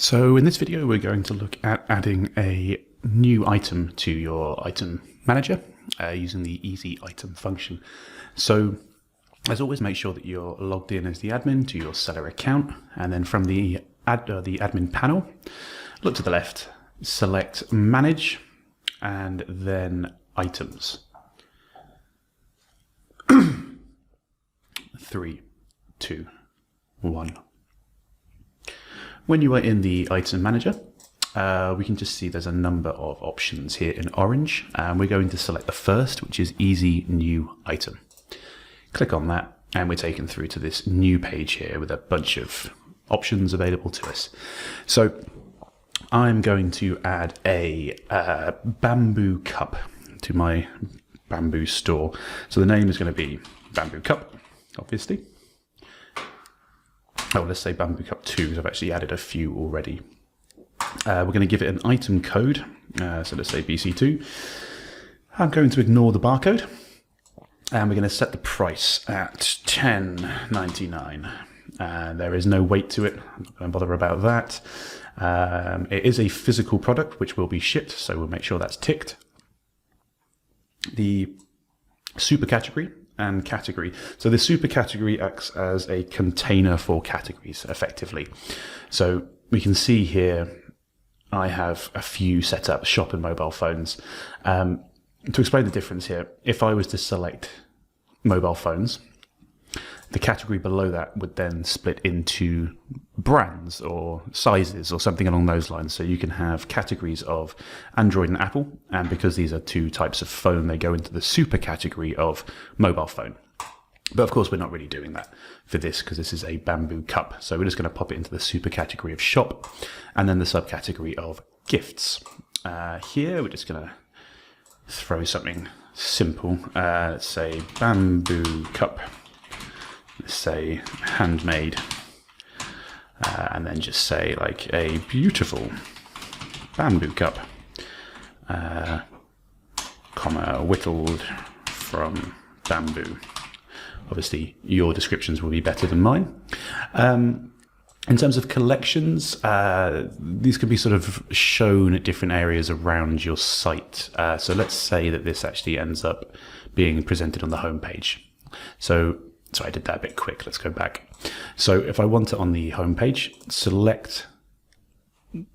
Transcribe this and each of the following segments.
So in this video, we're going to look at adding a new item to your item manager using the easy item function. So as always, make sure that you're logged in as the admin to your seller account, and then from the admin panel, look to the left, select manage, and then items. 3, 2, 1. When you are in the item manager, we can just see there's a number of options here in orange, and we're going to select the first, which is easy new item. Click on that, and we're taken through to this new page here with a bunch of options available to us. So I'm going to add a bamboo cup to my bamboo store. So the name is going to be Bamboo Cup, obviously. Oh, let's say Bamboo Cup 2, because I've actually added a few already. We're going to give it an item code, so let's say BC2. I'm going to ignore the barcode, and we're going to set the price at $10.99. There is no weight to it, I'm not going to bother about that. It is a physical product which will be shipped, so we'll make sure that's ticked. The super category and category. So the super category acts as a container for categories, effectively. So we can see here, I have a few set up, shop and mobile phones. To explain the difference here, if I was to select mobile phones, the category below that would then split into brands or sizes or something along those lines. So you can have categories of Android and Apple, and because these are two types of phone, they go into the super category of mobile phone. But of course, we're not really doing that for this because this is a bamboo cup. So we're just going to pop it into the super category of shop, and then the subcategory of gifts. Here, we're just going to throw something simple. Let's say bamboo cup. Let's say handmade, and then just say like a beautiful bamboo cup, comma, whittled from bamboo. Obviously, your descriptions will be better than mine. In terms of collections, these can be sort of shown at different areas around your site. So let's say that this actually ends up being presented on the home page. So I did that a bit quick. Let's go back. So if I want it on the home page, select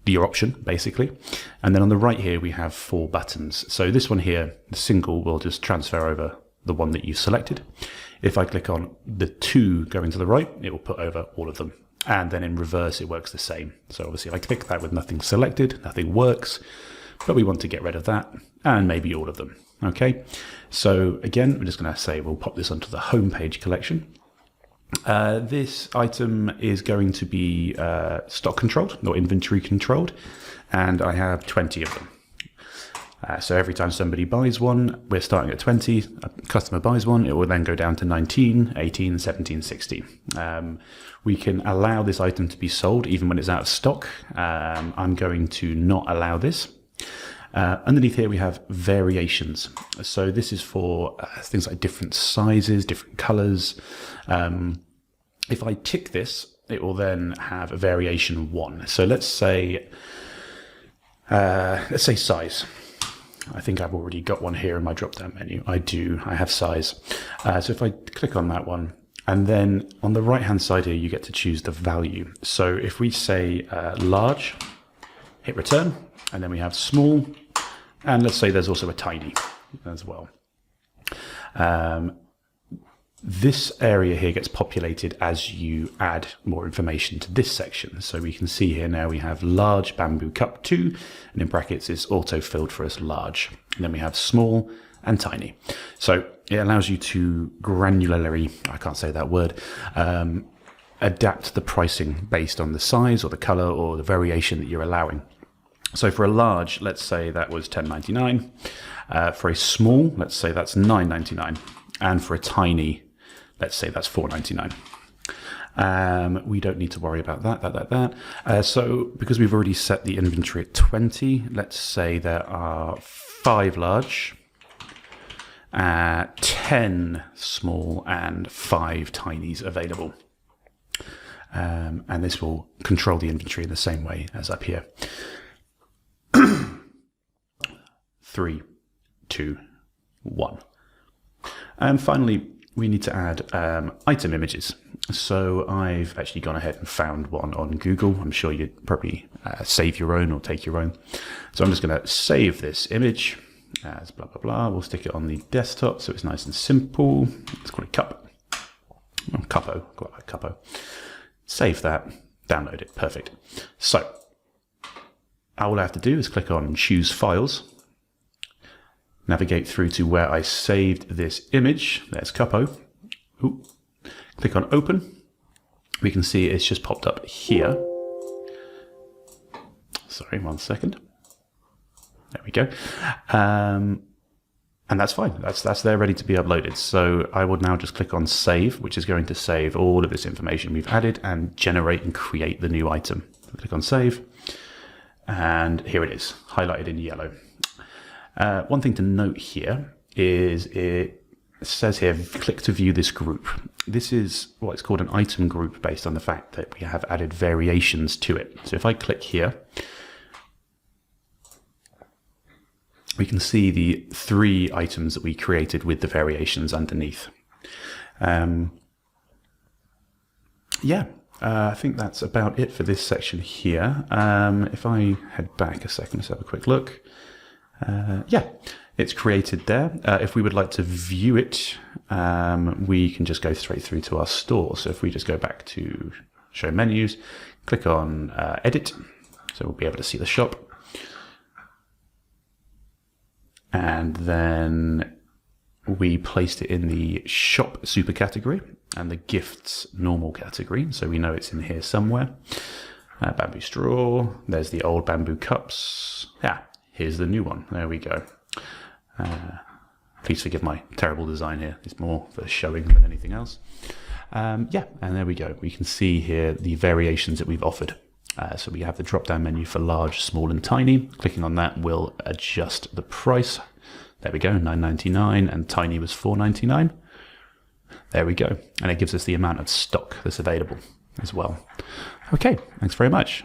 your option, basically. And then on the right here, we have 4 buttons. So this one here, the single, will just transfer over the one that you selected. If I click on the 2 going to the right, it will put over all of them. And then in reverse, it works the same. So obviously, if I click that with nothing selected, nothing works. But we want to get rid of that, and maybe all of them. Okay, so again, we're just going to say we'll pop this onto the homepage collection. This item is going to be stock controlled or inventory controlled, and I have 20 of them. So every time somebody buys one, we're starting at 20. A customer buys one, it will then go down to 19, 18, 17, 16. We can allow this item to be sold even when it's out of stock. I'm going to not allow this. Underneath here we have variations. So this is for things like different sizes, different colors. If I tick this, it will then have a variation 1. So let's say size. I think I've already got one here in my drop-down menu. I do. I have size. So if I click on that one, and then on the right-hand side here, you get to choose the value. So if we say large, hit return, and then we have small, and let's say there's also a tiny as well. This area here gets populated as you add more information to this section. So we can see here now we have large bamboo cup 2, and in brackets it's auto-filled for us large. And then we have small and tiny. So it allows you to granularly, I can't say that word, adapt the pricing based on the size or the color or the variation that you're allowing. So for a large, let's say that was $10.99. For a small, let's say that's $9.99. And for a tiny, let's say that's $4.99. We don't need to worry about that. So because we've already set the inventory at 20, let's say there are 5 large, 10 small, and 5 tinies available. And this will control the inventory in the same way as up here. 3, 2, 1. And finally, we need to add item images. So I've actually gone ahead and found one on Google. I'm sure you'd probably save your own or take your own. So I'm just going to save this image as blah, blah, blah. We'll stick it on the desktop so it's nice and simple. Let's call it cup. Oh, Cuppo, quite like Cuppo. Save that, download it, perfect. So all I have to do is click on Choose Files, navigate through to where I saved this image. There's Cuppo. Ooh. Click on Open. We can see it's just popped up here. Sorry, 1 second. There we go. And that's fine. That's there ready to be uploaded. So I will now just click on Save, which is going to save all of this information we've added and generate and create the new item. Click on Save. And here it is, highlighted in yellow. One thing to note here is it says here, click to view this group. This is what's called an item group based on the fact that we have added variations to it. So if I click here, we can see the 3 items that we created with the variations underneath. I think that's about it for this section here. If I head back a second, let's have a quick look. It's created there. If we would like to view it, we can just go straight through to our store. So if we just go back to Show Menus, click on Edit, so we'll be able to see the shop. And then we placed it in the Shop super category and the Gifts normal category. So we know it's in here somewhere. Bamboo straw, there's the old bamboo cups. Here's the new one. There we go. Please forgive my terrible design here. It's more for showing than anything else. And there we go. We can see here the variations that we've offered. So we have the drop-down menu for large, small, and tiny. Clicking on that will adjust the price. There we go, $9.99, and tiny was $4.99. There we go. And it gives us the amount of stock that's available as well. Okay, thanks very much.